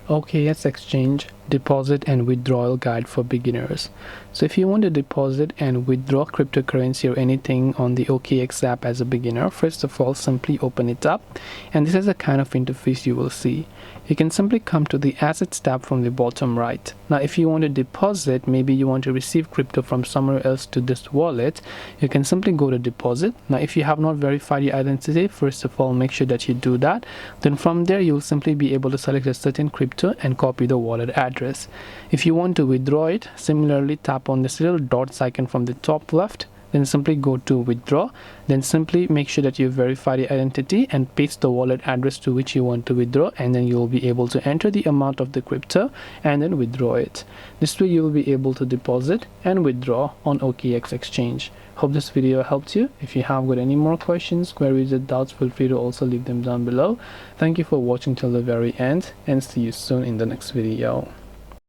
OKX Exchange Deposit and Withdrawal Guide for Beginners. So if you want to deposit and withdraw cryptocurrency or anything on the OKX app as a beginner, first of all, simply open it up, and this is the kind of interface you will see. You can simply come to the Assets tab from the bottom right. Now if you want to deposit, maybe you want to receive crypto from somewhere else to this wallet, you can simply go to deposit. Now if you have not verified your identity, first of all, make sure that you do that. Then from there you'll simply be able to select a certain crypto and copy the wallet address. If you want to withdraw it, similarly tap on this little dots icon from the top left, then simply go to withdraw, then simply make sure that you verify the identity and paste the wallet address to which you want to withdraw, and then you'll be able to enter the amount of the crypto and then withdraw it. This way you'll be able to deposit and withdraw on OKX Exchange. Hope this video helped you. If you have got any more questions, queries or doubts, feel free to also leave them down below. Thank you for watching till the very end, and see you soon in the next video.